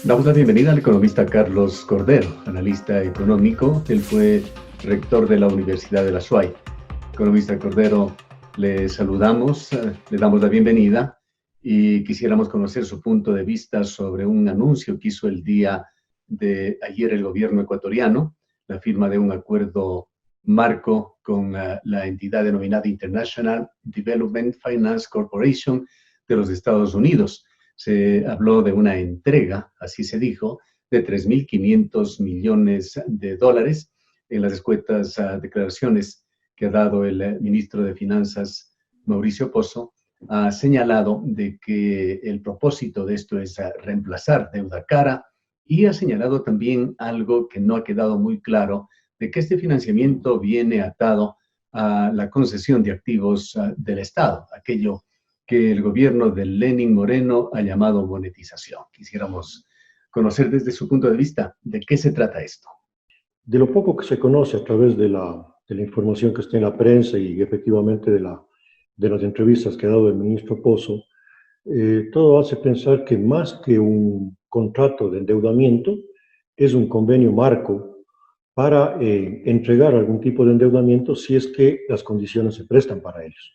Damos la bienvenida al economista Carlos Cordero, analista económico. Él fue rector de la Universidad de la SUAY. Economista Cordero, le saludamos, le damos la bienvenida y quisiéramos conocer su punto de vista sobre un anuncio que hizo el día de ayer el gobierno ecuatoriano, la firma de un acuerdo marco con la entidad denominada International Development Finance Corporation de los Estados Unidos. Se habló de una entrega, así se dijo, de 3.500 millones de dólares. En las escuetas declaraciones que ha dado el ministro de Finanzas, Mauricio Pozo, ha señalado de que el propósito de esto es reemplazar deuda cara y ha señalado también algo que no ha quedado muy claro, de que este financiamiento viene atado a la concesión de activos del Estado, aquello que el gobierno de Lenín Moreno ha llamado monetización. Quisiéramos conocer desde su punto de vista de qué se trata esto. De lo poco que se conoce a través de la información que está en la prensa y efectivamente de las entrevistas que ha dado el ministro Pozo, todo hace pensar que más que un contrato de endeudamiento, es un convenio marco para entregar algún tipo de endeudamiento si es que las condiciones se prestan para ellos.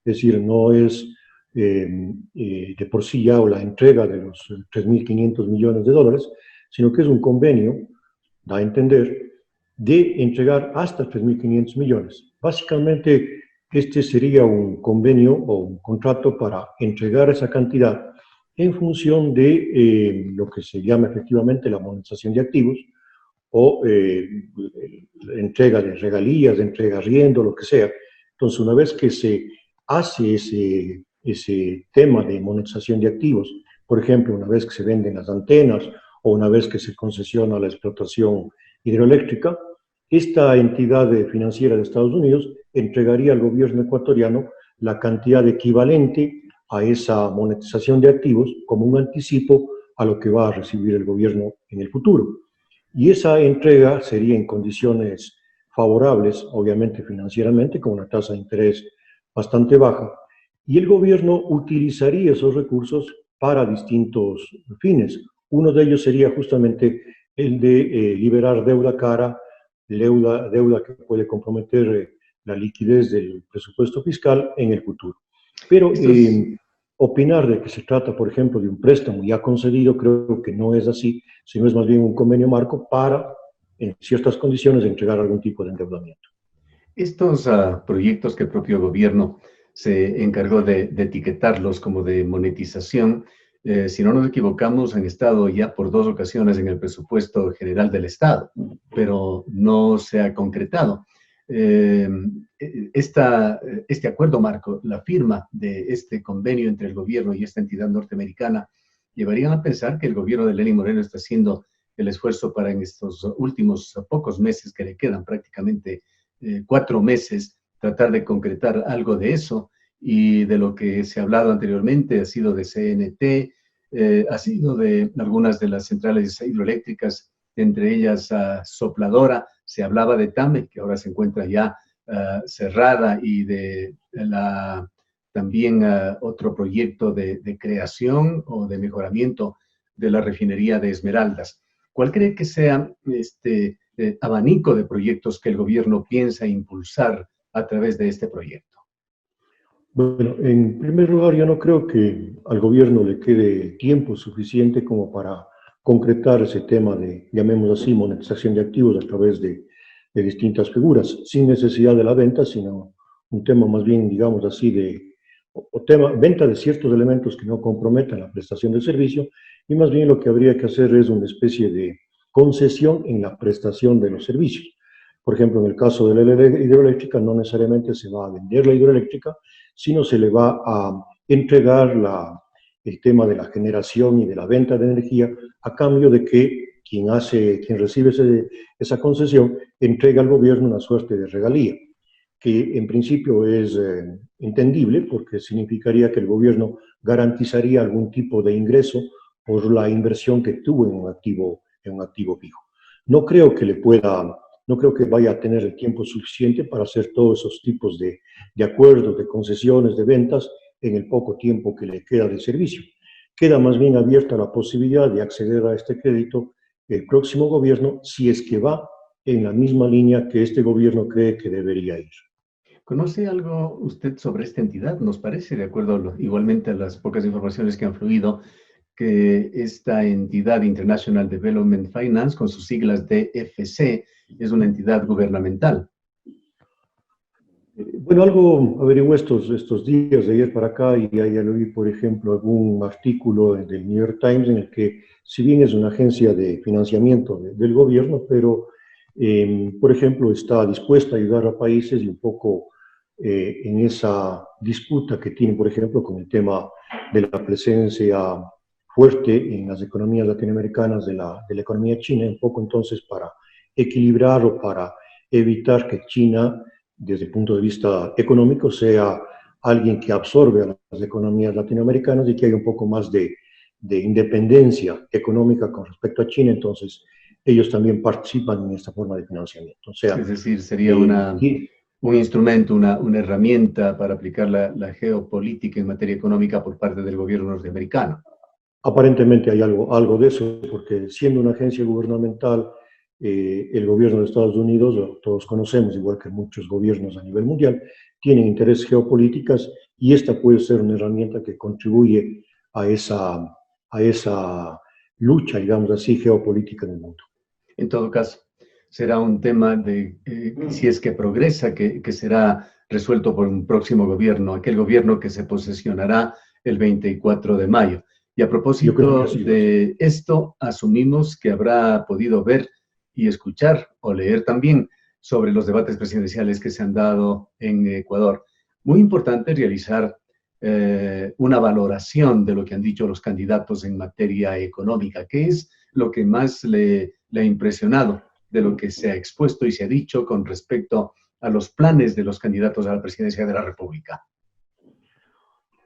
Es decir, no es de por sí ya la entrega de los 3.500 millones de dólares, sino que es un convenio, da a entender, de entregar hasta 3.500 millones. Básicamente, este sería un convenio o un contrato para entregar esa cantidad en función de lo que se llama efectivamente la monetización de activos o entrega de regalías, entrega arriendo, lo que sea. Entonces, una vez que se hace ese tema de monetización de activos, por ejemplo, una vez que se venden las antenas o una vez que se concesiona la explotación hidroeléctrica, esta entidad financiera de Estados Unidos entregaría al gobierno ecuatoriano la cantidad equivalente a esa monetización de activos como un anticipo a lo que va a recibir el gobierno en el futuro. Y esa entrega sería en condiciones favorables, obviamente financieramente, con una tasa de interés bastante baja, y el gobierno utilizaría esos recursos para distintos fines. Uno de ellos sería justamente el de liberar deuda cara, deuda que puede comprometer la liquidez del presupuesto fiscal en el futuro. Pero Estos, opinar de que se trata, por ejemplo, de un préstamo ya concedido, creo que no es así, sino es más bien un convenio marco para, en ciertas condiciones, entregar algún tipo de endeudamiento. estos proyectos que el propio gobierno se encargó de etiquetarlos como de monetización, si no nos equivocamos, han estado ya por dos ocasiones en el presupuesto general del Estado, pero no se ha concretado. Eh, este acuerdo marco, la firma de este convenio entre el gobierno y esta entidad norteamericana, llevarían a pensar que el gobierno de Lenín Moreno está haciendo el esfuerzo para en estos últimos pocos meses que le quedan, prácticamente 4 meses, tratar de concretar algo de eso. Y de lo que se ha hablado anteriormente ha sido de CNT, ha sido de algunas de las centrales hidroeléctricas, entre ellas Sopladora. Se hablaba de TAME, que ahora se encuentra ya cerrada, y de también otro proyecto de creación o de mejoramiento de la refinería de Esmeraldas. ¿Cuál cree que sea este abanico de proyectos que el gobierno piensa impulsar a través de este proyecto? Bueno, en primer lugar, yo no creo que al gobierno le quede tiempo suficiente como para concretar ese tema de, llamémoslo así, monetización de activos a través de distintas figuras, sin necesidad de la venta, sino un tema más bien, digamos así, o tema, venta de ciertos elementos que no comprometan la prestación del servicio, y más bien lo que habría que hacer es una especie de concesión en la prestación de los servicios. Por ejemplo, en el caso de la hidroeléctrica, no necesariamente se va a vender la hidroeléctrica, sino se le va a entregar el tema de la generación y de la venta de energía a cambio de que quien recibe esa concesión entrega al gobierno una suerte de regalía, que en principio es entendible porque significaría que el gobierno garantizaría algún tipo de ingreso por la inversión que tuvo en un activo fijo. No creo que no creo que vaya a tener el tiempo suficiente para hacer todos esos tipos de acuerdos, de concesiones, de ventas en el poco tiempo que le queda de servicio. queda más bien abierta la posibilidad de acceder a este crédito el próximo gobierno si es que va en la misma línea que este gobierno cree que debería ir. ¿Conoce algo usted sobre esta entidad? Nos parece, de acuerdo igualmente a las pocas informaciones que han fluido, que esta entidad International Development Finance, con sus siglas DFC, es una entidad gubernamental. Bueno, algo averigué estos días de ayer para acá y ya leí, por ejemplo, algún artículo del New York Times en el que, si bien es una agencia de financiamiento del gobierno, pero, por ejemplo, está dispuesta a ayudar a países y un poco en esa disputa que tiene, por ejemplo, con el tema de la presencia fuerte en las economías latinoamericanas de la economía china, un poco entonces para equilibrar o para evitar que China, desde el punto de vista económico, sea alguien que absorbe a las economías latinoamericanas y que haya un poco más de independencia económica con respecto a China. Entonces, ellos también participan en esta forma de financiamiento. O sea, Es decir, sería un instrumento, una herramienta para aplicar la geopolítica en materia económica por parte del gobierno norteamericano. Aparentemente hay algo de eso, porque siendo una agencia gubernamental, el gobierno de Estados Unidos, todos conocemos, igual que muchos gobiernos a nivel mundial, tienen intereses geopolíticas y esta puede ser una herramienta que contribuye a esa lucha, digamos así, geopolítica en el mundo. En todo caso, será un tema de, si es que progresa, que será resuelto por un próximo gobierno, aquel gobierno que se posesionará el 24 de mayo. Y a propósito de esto, asumimos que habrá podido ver y escuchar o leer también sobre los debates presidenciales que se han dado en Ecuador. Muy importante realizar una valoración de lo que han dicho los candidatos en materia económica. ¿Qué es lo que más le ha impresionado de lo que se ha expuesto y se ha dicho con respecto a los planes de los candidatos a la presidencia de la República?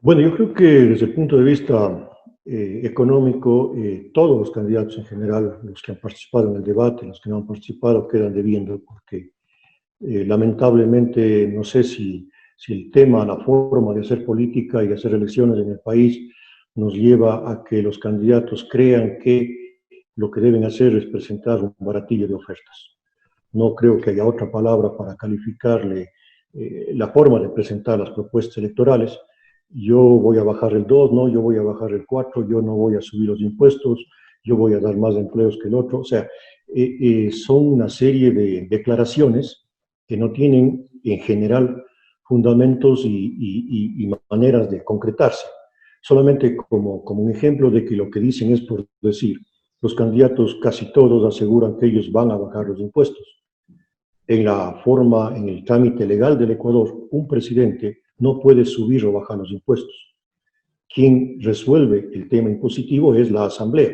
Bueno, yo creo que desde el punto de vista económico, todos los candidatos en general, los que han participado en el debate, los que no han participado, quedan debiendo, porque lamentablemente no sé si el tema, la forma de hacer política y de hacer elecciones en el país nos lleva a que los candidatos crean que lo que deben hacer es presentar un baratillo de ofertas. No creo que haya otra palabra para calificarle la forma de presentar las propuestas electorales. Yo voy a bajar el 2, no, yo voy a bajar el 4, yo no voy a subir los impuestos, yo voy a dar más empleos que el otro. O sea, son una serie de declaraciones que no tienen en general fundamentos y maneras de concretarse. Solamente como un ejemplo de que lo que dicen es por decir. Los candidatos casi todos aseguran que ellos van a bajar los impuestos. En la forma, en el trámite legal del Ecuador, un presidente no puede subir o bajar los impuestos. Quien resuelve el tema impositivo es la Asamblea.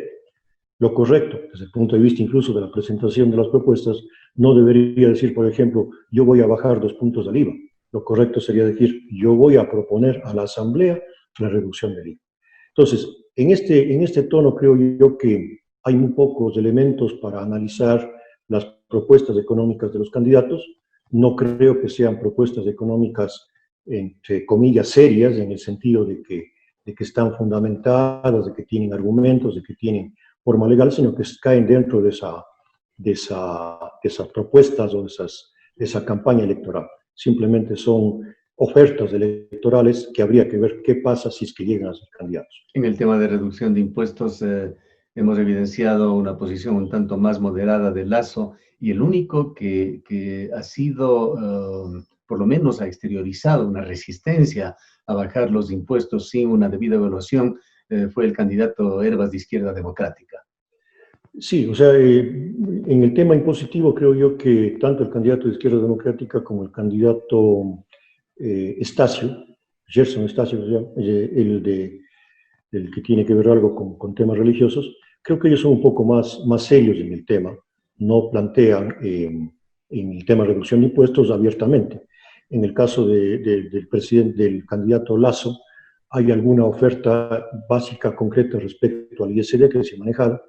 Lo correcto, desde el punto de vista incluso de la presentación de las propuestas, no debería decir, por ejemplo, yo voy a bajar 2 puntos del IVA. Lo correcto sería decir, yo voy a proponer a la Asamblea la reducción del IVA. Entonces, en este tono creo yo que hay muy pocos elementos para analizar las propuestas económicas de los candidatos. No creo que sean propuestas económicas, entre comillas, serias, en el sentido de que están fundamentadas, de que tienen argumentos, de que tienen forma legal, sino que caen dentro de esas propuestas o de esa campaña electoral. Simplemente son ofertas electorales que habría que ver qué pasa si es que llegan a ser candidatos. En el tema de reducción de impuestos, hemos evidenciado una posición un tanto más moderada de Lasso, y el único que ha sido, por lo menos ha exteriorizado una resistencia a bajar los impuestos sin una debida evaluación, fue el candidato Hervas de Izquierda Democrática. Sí, o sea, en el tema impositivo creo yo que tanto el candidato de Izquierda Democrática como el candidato Estacio, Gerson Estacio, el que tiene que ver algo con temas religiosos, creo que ellos son un poco más serios en el tema, no plantean en el tema de reducción de impuestos abiertamente. En el caso del candidato Lasso, hay alguna oferta básica concreta respecto al ISD que se manejaba,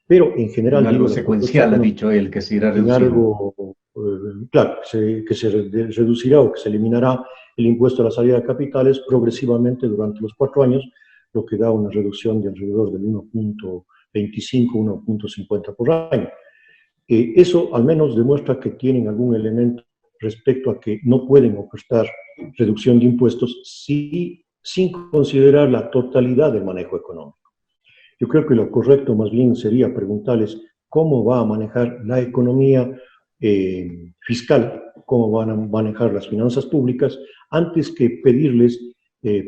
pero en general... En algo secuencial, ha dicho él, que se irá reduciendo. En algo, claro, que se reducirá o que se eliminará el impuesto a la salida de capitales progresivamente durante los 4 años, lo que da una reducción de alrededor del 1.25, 1.50 por año. Eso al menos demuestra que tienen algún elemento respecto a que no pueden ofertar reducción de impuestos sin considerar la totalidad del manejo económico. Yo creo que lo correcto más bien sería preguntarles cómo va a manejar la economía fiscal, cómo van a manejar las finanzas públicas, antes que pedirles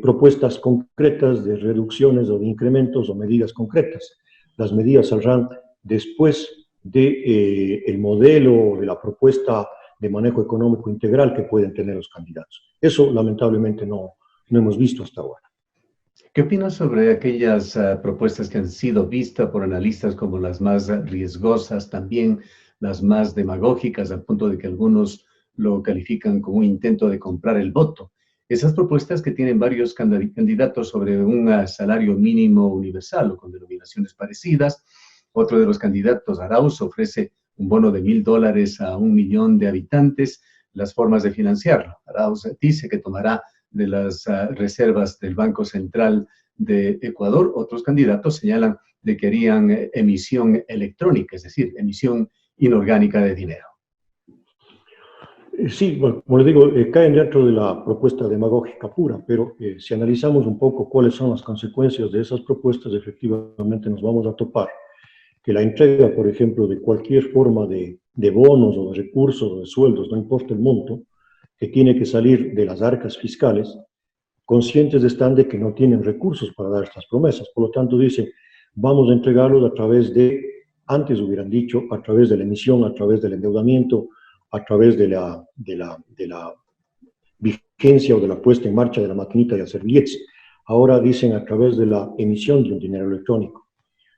propuestas concretas de reducciones o de incrementos o medidas concretas. Las medidas saldrán después del modelo o de la propuesta de manejo económico integral que pueden tener los candidatos. Eso lamentablemente no hemos visto hasta ahora. ¿Qué opinas sobre aquellas propuestas que han sido vistas por analistas como las más riesgosas, también las más demagógicas, al punto de que algunos lo califican como un intento de comprar el voto? Esas propuestas que tienen varios candidatos sobre un salario mínimo universal o con denominaciones parecidas. Otro de los candidatos, Arauz, ofrece un bono de $1.000 a 1 millón de habitantes. Las formas de financiarlo. Arauz dice que tomará de las reservas del Banco Central de Ecuador. Otros candidatos señalan de que harían emisión electrónica, es decir, emisión inorgánica de dinero. Sí, bueno, como le digo, caen dentro de la propuesta demagógica pura, pero si analizamos un poco cuáles son las consecuencias de esas propuestas, efectivamente nos vamos a topar que la entrega, por ejemplo, de cualquier forma de bonos o de recursos o de sueldos, no importa el monto, que tiene que salir de las arcas fiscales, conscientes están de que no tienen recursos para dar estas promesas. Por lo tanto, dicen, vamos a entregarlos a través de, antes hubieran dicho, a través de la emisión, a través del endeudamiento, a través de la vigencia o de la puesta en marcha de la maquinita de hacer billetes. Ahora dicen a través de la emisión de un dinero electrónico.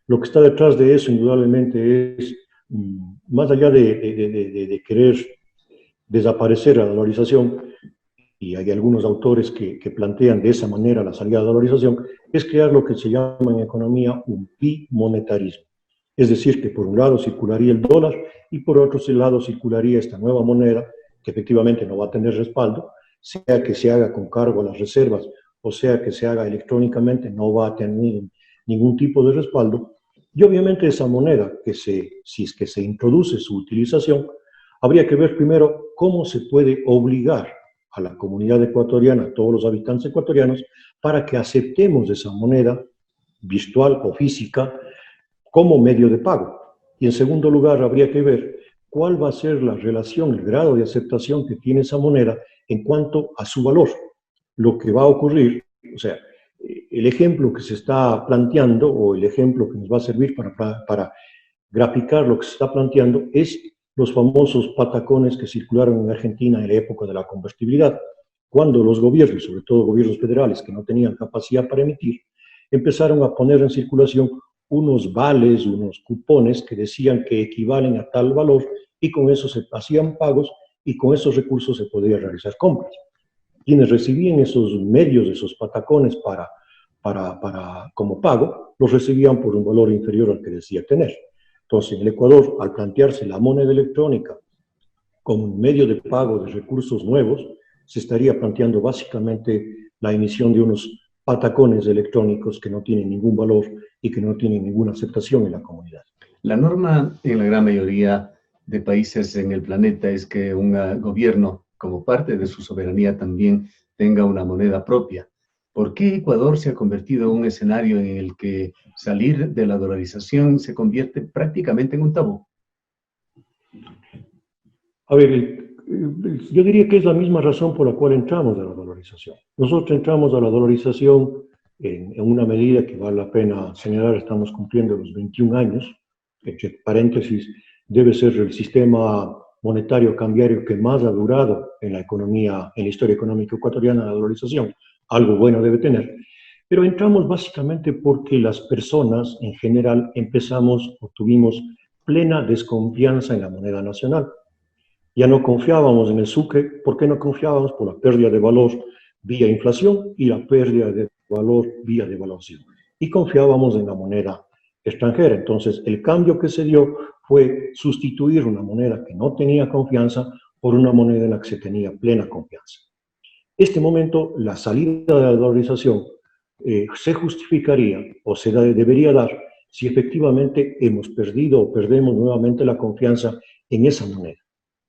Lo que está detrás de eso, indudablemente, es, más allá de querer desaparecer la dolarización, y hay algunos autores que plantean de esa manera la salida de la dolarización, es crear lo que se llama en economía un bimonetarismo. Es decir, que por un lado circularía el dólar y por otro lado circularía esta nueva moneda, que efectivamente no va a tener respaldo, sea que se haga con cargo a las reservas o sea que se haga electrónicamente, no va a tener ningún tipo de respaldo. Y obviamente esa moneda, si es que se introduce su utilización, habría que ver primero cómo se puede obligar a la comunidad ecuatoriana, a todos los habitantes ecuatorianos, para que aceptemos esa moneda virtual o física como medio de pago. Y en segundo lugar, habría que ver cuál va a ser la relación, el grado de aceptación que tiene esa moneda en cuanto a su valor. Lo que va a ocurrir, o sea, el ejemplo que se está planteando o el ejemplo que nos va a servir para graficar lo que se está planteando es los famosos patacones que circularon en Argentina en la época de la convertibilidad, cuando los gobiernos, sobre todo gobiernos federales que no tenían capacidad para emitir, empezaron a poner en circulación unos vales, unos cupones que decían que equivalen a tal valor y con eso se hacían pagos y con esos recursos se podían realizar compras. Quienes recibían esos medios, esos patacones como pago, los recibían por un valor inferior al que decía tener. Entonces, en el Ecuador, al plantearse la moneda electrónica como un medio de pago de recursos nuevos, se estaría planteando básicamente la emisión de unos patacones electrónicos que no tienen ningún valor y que no tienen ninguna aceptación en la comunidad. La norma en la gran mayoría de países en el planeta es que un gobierno, como parte de su soberanía, también tenga una moneda propia. ¿Por qué Ecuador se ha convertido en un escenario en el que salir de la dolarización se convierte prácticamente en un tabú? A ver, yo diría que es la misma razón por la cual entramos a la dolarización. Nosotros entramos a la dolarización en una medida que vale la pena señalar, estamos cumpliendo los 21 años, entre paréntesis, debe ser el sistema monetario cambiario que más ha durado en la economía, en la historia económica ecuatoriana, la dolarización. Algo bueno debe tener. Pero entramos básicamente porque las personas en general empezamos o tuvimos plena desconfianza en la moneda nacional. Ya no confiábamos en el sucre. ¿Por qué no confiábamos? Por la pérdida de valor vía inflación y la pérdida de valor vía devaluación. Y confiábamos en la moneda extranjera. Entonces, el cambio que se dio fue sustituir una moneda que no tenía confianza por una moneda en la que se tenía plena confianza. Este momento, la salida de la dolarización se justificaría o debería dar si efectivamente hemos perdido o perdemos nuevamente la confianza en esa moneda.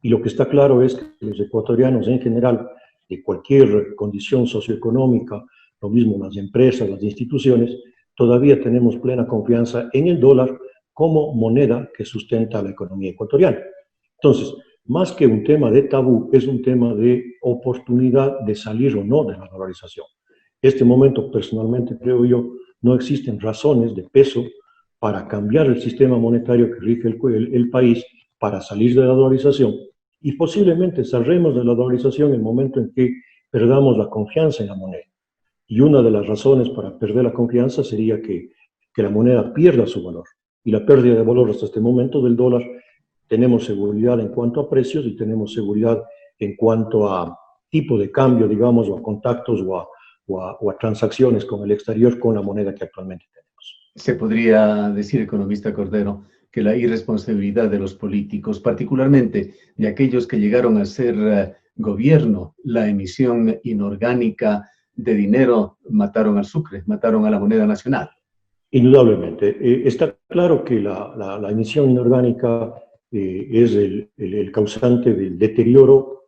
Y lo que está claro es que los ecuatorianos en general, de cualquier condición socioeconómica, lo mismo las empresas, las instituciones, todavía tenemos plena confianza en el dólar como moneda que sustenta la economía ecuatoriana. Entonces, más que un tema de tabú, es un tema de oportunidad de salir o no de la dolarización. Este momento, personalmente, creo yo, no existen razones de peso para cambiar el sistema monetario que rige el país, para salir de la dolarización, y posiblemente saldremos de la dolarización en el momento en que perdamos la confianza en la moneda. Y una de las razones para perder la confianza sería que la moneda pierda su valor. Y la pérdida de valor hasta este momento del dólar, tenemos seguridad en cuanto a precios y tenemos seguridad en cuanto a tipo de cambio, digamos, o a contactos o a transacciones con el exterior con la moneda que actualmente tenemos. Se podría decir, economista Cordero, que la irresponsabilidad de los políticos, particularmente de aquellos que llegaron a ser gobierno, la emisión inorgánica de dinero, mataron al sucre, mataron a la moneda nacional. Indudablemente. Está claro que la emisión inorgánica es el causante del deterioro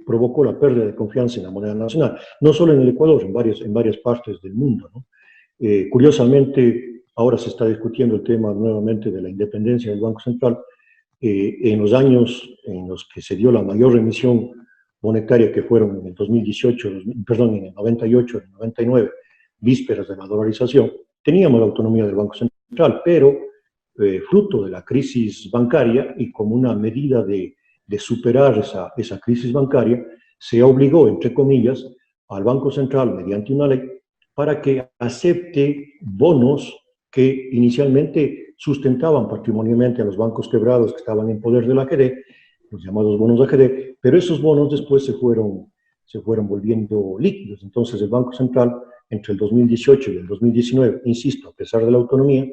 provocó la pérdida de confianza en la moneda nacional, no solo en el Ecuador, en varias partes del mundo, ¿no? Curiosamente, ahora se está discutiendo el tema nuevamente de la independencia del Banco Central. En los años en los que se dio la mayor emisión monetaria, que fueron en el 2018, perdón, en el 98, en el 99, vísperas de la dolarización, teníamos la autonomía del Banco Central, pero fruto de la crisis bancaria y como una medida de superar esa crisis bancaria, se obligó, entre comillas, al Banco Central, mediante una ley, para que acepte bonos que inicialmente sustentaban patrimonialmente a los bancos quebrados que estaban en poder de la AGD, los llamados bonos de AGD, pero esos bonos después se fueron volviendo líquidos. Entonces el Banco Central, entre el 2018 y el 2019, insisto, a pesar de la autonomía,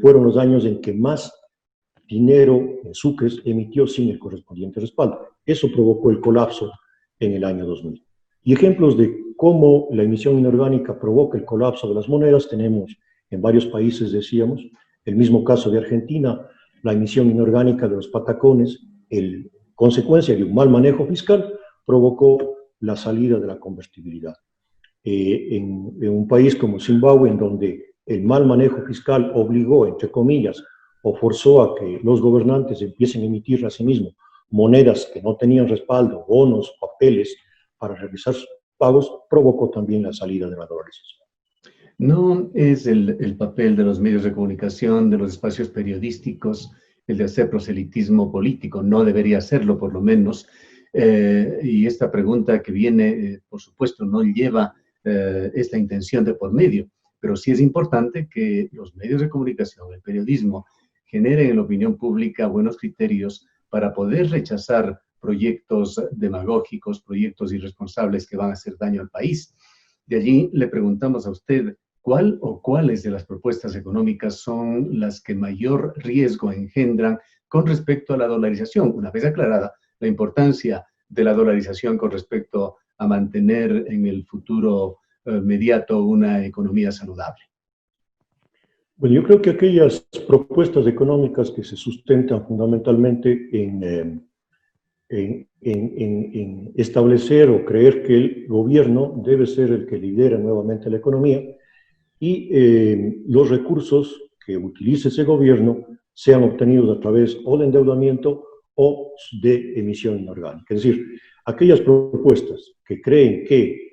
fueron los años en que más dinero en sucres emitió sin el correspondiente respaldo. Eso provocó el colapso en el año 2000. Y ejemplos de cómo la emisión inorgánica provoca el colapso de las monedas tenemos en varios países, decíamos, el mismo caso de Argentina, la emisión inorgánica de los patacones, consecuencia de un mal manejo fiscal, provocó la salida de la convertibilidad. En un país como Zimbabue, en donde el mal manejo fiscal obligó, entre comillas, o forzó a que los gobernantes empiecen a emitir a sí mismos monedas que no tenían respaldo, bonos, papeles, para realizar sus pagos, provocó también la salida de la dolarización. No es el papel de los medios de comunicación, de los espacios periodísticos, el de hacer proselitismo político, no debería serlo por lo menos. Y esta pregunta que viene, por supuesto, no lleva esta intención de por medio, pero sí es importante que los medios de comunicación, el periodismo, generen en la opinión pública buenos criterios para poder rechazar proyectos demagógicos, proyectos irresponsables que van a hacer daño al país. De allí le preguntamos a usted, ¿cuál o cuáles de las propuestas económicas son las que mayor riesgo engendran con respecto a la dolarización? Una vez aclarada la importancia de la dolarización con respecto a mantener en el futuro mediato una economía saludable. Bueno, yo creo que aquellas propuestas económicas que se sustentan fundamentalmente en establecer o creer que el gobierno debe ser el que lidera nuevamente la economía y los recursos que utilice ese gobierno sean obtenidos a través o de endeudamiento o de emisión inorgánica. Es decir, aquellas propuestas que creen que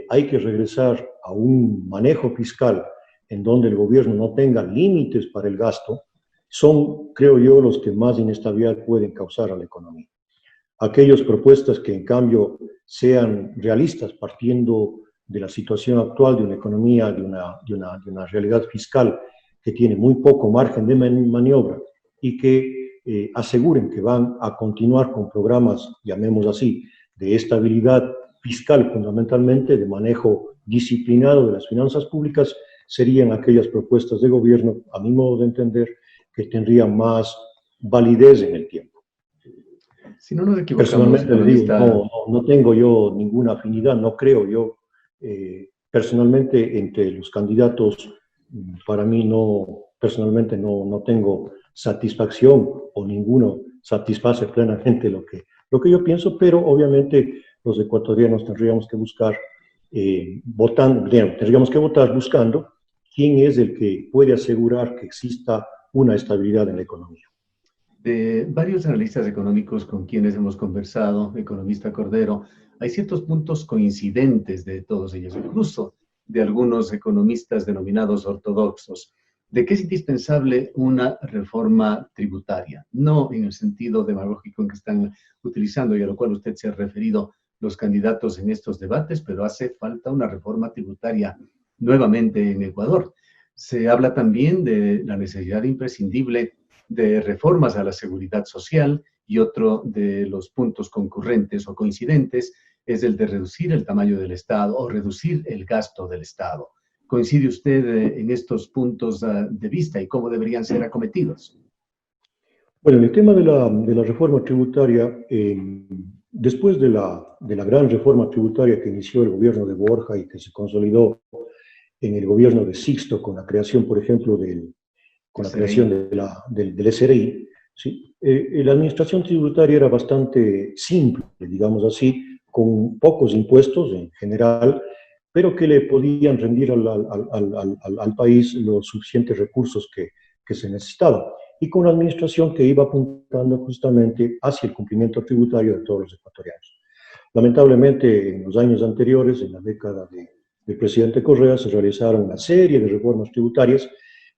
hay que regresar a un manejo fiscal en donde el gobierno no tenga límites para el gasto, son, creo yo, los que más inestabilidad pueden causar a la economía. Aquellas propuestas que en cambio sean realistas, partiendo de la situación actual de una economía, de una realidad fiscal que tiene muy poco margen de maniobra y que aseguren que van a continuar con programas, llamemos así, de estabilidad fiscal fundamentalmente, de manejo disciplinado de las finanzas públicas, serían aquellas propuestas de gobierno, a mi modo de entender, que tendrían más validez en el tiempo. Si no nos equivocamos, personalmente le digo, no tengo yo ninguna afinidad, no creo yo Personalmente, entre los candidatos, para mí personalmente no tengo satisfacción o ninguno satisface plenamente lo que yo pienso, pero obviamente los ecuatorianos tendríamos que buscar, tendríamos que votar buscando quién es el que puede asegurar que exista una estabilidad en la economía. De varios analistas económicos con quienes hemos conversado, economista Cordero, hay ciertos puntos coincidentes de todos ellos, incluso de algunos economistas denominados ortodoxos, de que es indispensable una reforma tributaria, no en el sentido demagógico en que están utilizando y a lo cual usted se ha referido los candidatos en estos debates, pero hace falta una reforma tributaria nuevamente en Ecuador. Se habla también de la necesidad imprescindible de reformas a la seguridad social y otro de los puntos concurrentes o coincidentes es el de reducir el tamaño del Estado o reducir el gasto del Estado. ¿Coincide usted en estos puntos de vista y cómo deberían ser acometidos? Bueno, en el tema de la reforma tributaria, después de la gran reforma tributaria que inició el gobierno de Borja y que se consolidó en el gobierno de Sixto con la creación, por ejemplo, con la creación del SRI, ¿sí? La administración tributaria era bastante simple, digamos así, con pocos impuestos en general, pero que le podían rendir al país los suficientes recursos que se necesitaban, y con una administración que iba apuntando justamente hacia el cumplimiento tributario de todos los ecuatorianos. Lamentablemente, en los años anteriores, en la década del presidente Correa, se realizaron una serie de reformas tributarias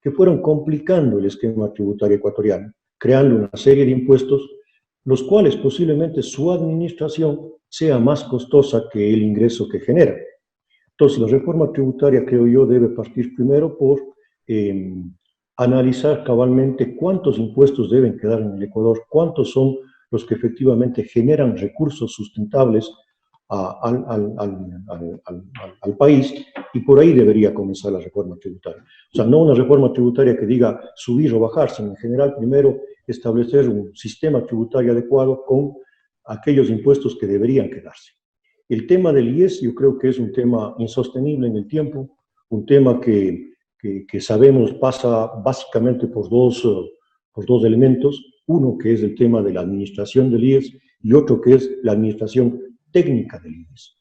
que fueron complicando el esquema tributario ecuatoriano, creando una serie de impuestos, los cuales posiblemente su administración sea más costosa que el ingreso que genera. Entonces, la reforma tributaria, creo yo, debe partir primero por analizar cabalmente cuántos impuestos deben quedar en el Ecuador, cuántos son los que efectivamente generan recursos sustentables al país, y por ahí debería comenzar la reforma tributaria. O sea, no una reforma tributaria que diga subir o bajar, sino en general primero establecer un sistema tributario adecuado con aquellos impuestos que deberían quedarse. El tema del IES yo creo que es un tema insostenible en el tiempo, un tema que sabemos pasa básicamente por dos elementos, uno que es el tema de la administración del IES y otro que es la administración técnica del IES.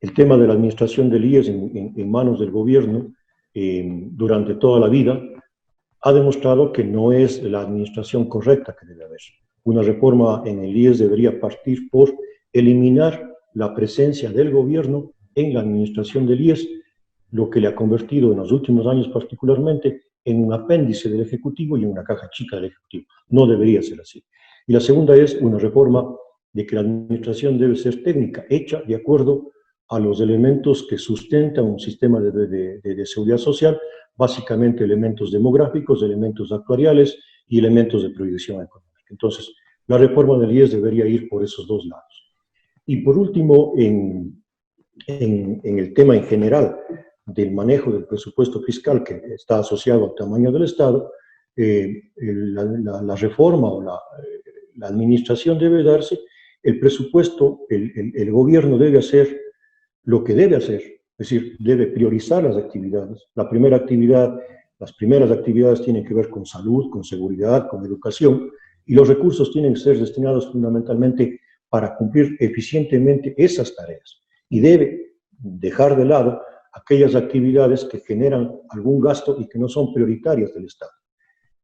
El tema de la administración del IES en manos del gobierno durante toda la vida ha demostrado que no es la administración correcta que debe haber. Una reforma en el IES debería partir por eliminar la presencia del gobierno en la administración del IES, lo que le ha convertido en los últimos años particularmente en un apéndice del Ejecutivo y en una caja chica del Ejecutivo. No debería ser así. Y la segunda es una reforma de que la administración debe ser técnica, hecha de acuerdo a los elementos que sustentan un sistema de seguridad social, básicamente elementos demográficos, elementos actuariales y elementos de proyección económica. Entonces, la reforma del IES debería ir por esos dos lados. Y por último, en el tema en general del manejo del presupuesto fiscal que está asociado al tamaño del Estado, la reforma o la administración debe darse, el presupuesto, el gobierno debe hacer lo que debe hacer, es decir, debe priorizar las actividades. Las primeras actividades tienen que ver con salud, con seguridad, con educación, y los recursos tienen que ser destinados fundamentalmente para cumplir eficientemente esas tareas. Y debe dejar de lado aquellas actividades que generan algún gasto y que no son prioritarias del Estado.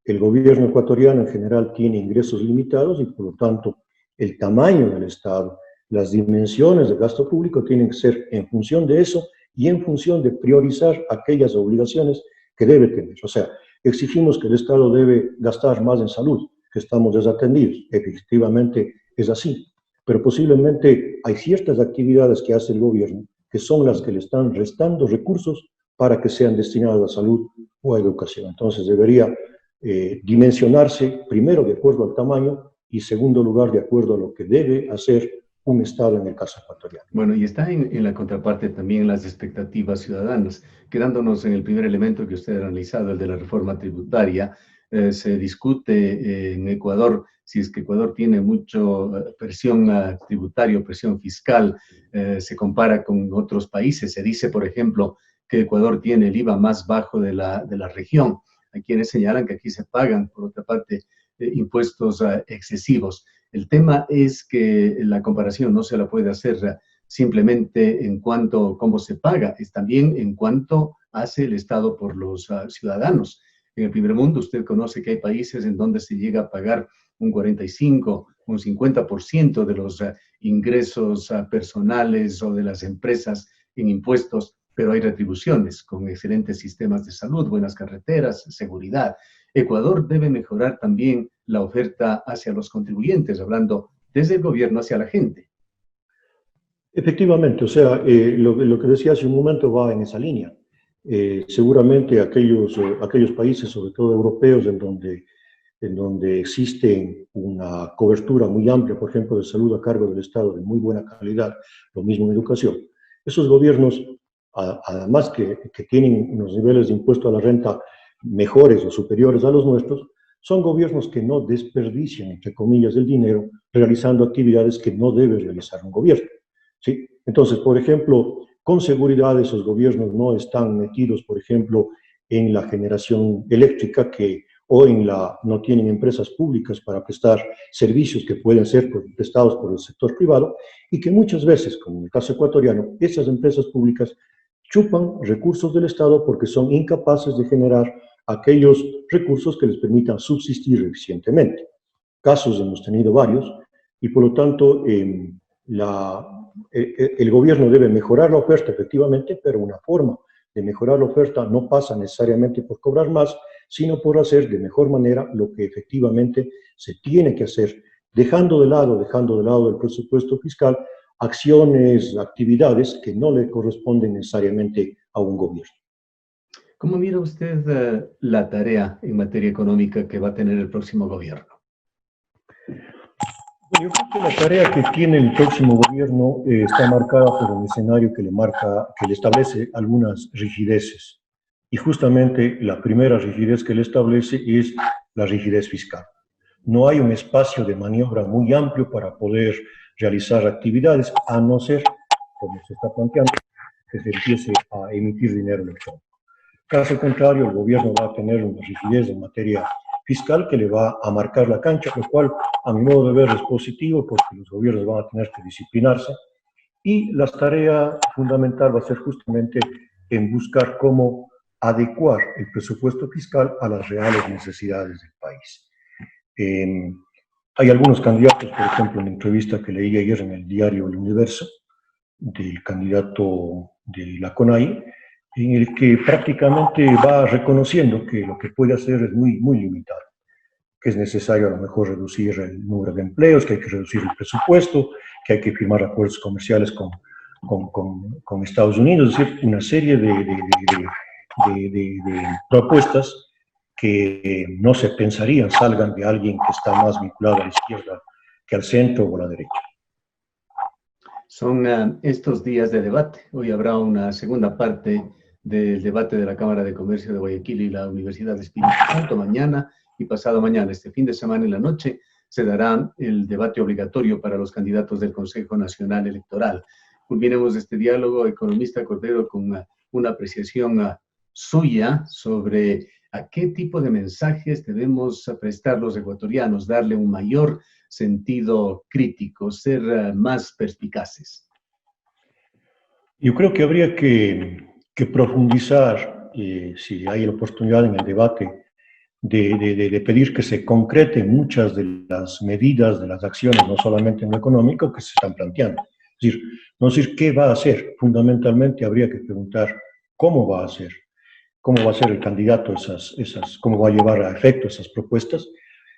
El gobierno ecuatoriano en general tiene ingresos limitados y por lo tanto el tamaño del Estado, las dimensiones del gasto público tienen que ser en función de eso y en función de priorizar aquellas obligaciones que debe tener. O sea, exigimos que el Estado debe gastar más en salud, que estamos desatendidos. Efectivamente es así, pero posiblemente hay ciertas actividades que hace el gobierno que son las que le están restando recursos para que sean destinadas a salud o a educación. Entonces debería dimensionarse primero de acuerdo al tamaño y segundo lugar de acuerdo a lo que debe hacer un Estado en el caso ecuatoriano. Bueno, y está en la contraparte también las expectativas ciudadanas. Quedándonos en el primer elemento que usted ha analizado, el de la reforma tributaria, se discute en Ecuador si es que Ecuador tiene mucha presión tributaria, presión fiscal, se compara con otros países. Se dice, por ejemplo, que Ecuador tiene el IVA más bajo de la región. Hay quienes señalan que aquí se pagan, por otra parte, impuestos excesivos. El tema es que la comparación no se la puede hacer simplemente en cuanto a cómo se paga, es también en cuanto hace el Estado por los ciudadanos. En el primer mundo usted conoce que hay países en donde se llega a pagar un 45, un 50% de los ingresos personales o de las empresas en impuestos, pero hay retribuciones con excelentes sistemas de salud, buenas carreteras, seguridad. Ecuador debe mejorar también la oferta hacia los contribuyentes, hablando desde el gobierno hacia la gente. Efectivamente, o sea, lo que decía hace un momento va en esa línea. Seguramente aquellos países, sobre todo europeos, en donde existe una cobertura muy amplia, por ejemplo, de salud a cargo del Estado de muy buena calidad, lo mismo en educación. Esos gobiernos, además que tienen unos niveles de impuesto a la renta mejores o superiores a los nuestros, son gobiernos que no desperdician, entre comillas, el dinero realizando actividades que no debe realizar un gobierno, ¿sí? Entonces, por ejemplo, con seguridad esos gobiernos no están metidos, por ejemplo, en la generación eléctrica no tienen empresas públicas para prestar servicios que pueden ser prestados por el sector privado y que muchas veces, como en el caso ecuatoriano, esas empresas públicas chupan recursos del Estado porque son incapaces de generar aquellos recursos que les permitan subsistir eficientemente. Casos hemos tenido varios y por lo tanto el gobierno debe mejorar la oferta efectivamente, pero una forma de mejorar la oferta no pasa necesariamente por cobrar más, sino por hacer de mejor manera lo que efectivamente se tiene que hacer, dejando de lado del presupuesto fiscal acciones, actividades que no le corresponden necesariamente a un gobierno. ¿Cómo mira usted la tarea en materia económica que va a tener el próximo gobierno? Yo creo que la tarea que tiene el próximo gobierno está marcada por un escenario que le establece algunas rigideces. Y justamente la primera rigidez que le establece es la rigidez fiscal. No hay un espacio de maniobra muy amplio para poder realizar actividades, a no ser, como se está planteando, que se empiece a emitir dinero electrónico. Caso contrario, el gobierno va a tener una rigidez en materia fiscal que le va a marcar la cancha, lo cual, a mi modo de ver, es positivo porque los gobiernos van a tener que disciplinarse y la tarea fundamental va a ser justamente en buscar cómo adecuar el presupuesto fiscal a las reales necesidades del país. Hay algunos candidatos, por ejemplo, en la entrevista que leí ayer en el diario El Universo, del candidato de la CONAI, en el que prácticamente va reconociendo que lo que puede hacer es muy, muy limitado, que es necesario a lo mejor reducir el número de empleos, que hay que reducir el presupuesto, que hay que firmar acuerdos comerciales con Estados Unidos, es decir, una serie de propuestas que no se pensarían salgan de alguien que está más vinculado a la izquierda que al centro o a la derecha. Son estos días de debate. Hoy habrá una segunda parte del debate de la Cámara de Comercio de Guayaquil y la Universidad de Espíritu Santo. Mañana y pasado mañana, este fin de semana en la noche, se dará el debate obligatorio para los candidatos del Consejo Nacional Electoral. Culminemos este diálogo, economista Cordero, con una apreciación suya sobre a qué tipo de mensajes debemos prestar los ecuatorianos, darle un mayor sentido crítico, ser más perspicaces. Yo creo que habría que profundizar, si hay la oportunidad en el debate, de pedir que se concreten muchas de las medidas, de las acciones, no solamente en lo económico, que se están planteando. Es decir, no decir qué va a hacer, fundamentalmente habría que preguntar cómo va a hacer el candidato cómo va a llevar a efecto esas propuestas.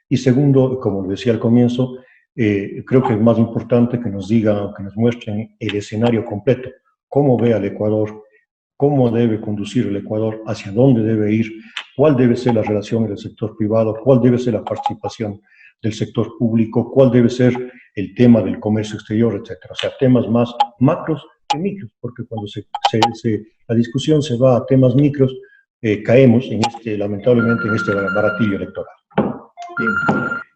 Y segundo, como decía al comienzo, creo que es más importante que nos digan, que nos muestren el escenario completo, cómo ve al Ecuador, cómo debe conducir el Ecuador, hacia dónde debe ir, cuál debe ser la relación del sector privado, cuál debe ser la participación del sector público, cuál debe ser el tema del comercio exterior, etc. O sea, temas más macros que micros, porque cuando la discusión se va a temas micros, caemos lamentablemente en este baratillo electoral. Bien,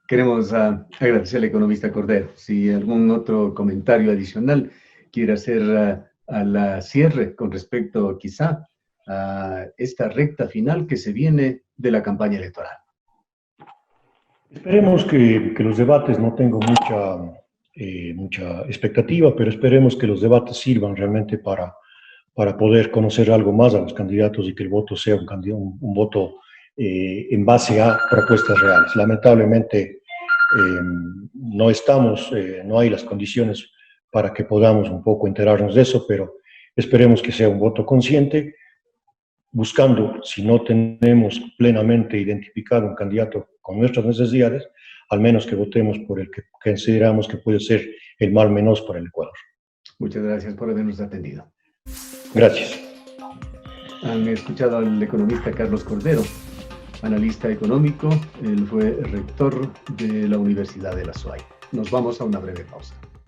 queremos agradecer al economista Cordero. Si algún otro comentario adicional quiere hacer al cierre con respecto quizá a esta recta final que se viene de la campaña electoral. Esperemos que los debates, no tengo mucha expectativa, pero esperemos que los debates sirvan realmente para poder conocer algo más a los candidatos y que el voto sea un voto en base a propuestas reales. Lamentablemente no hay las condiciones para que podamos un poco enterarnos de eso, pero esperemos que sea un voto consciente, buscando, si no tenemos plenamente identificado un candidato con nuestras necesidades, al menos que votemos por el que consideramos que puede ser el mal menor para el Ecuador. Muchas gracias por habernos atendido. Gracias. Han escuchado al economista Carlos Cordero, analista económico. Él fue rector de la Universidad de la SUAY. Nos vamos a una breve pausa.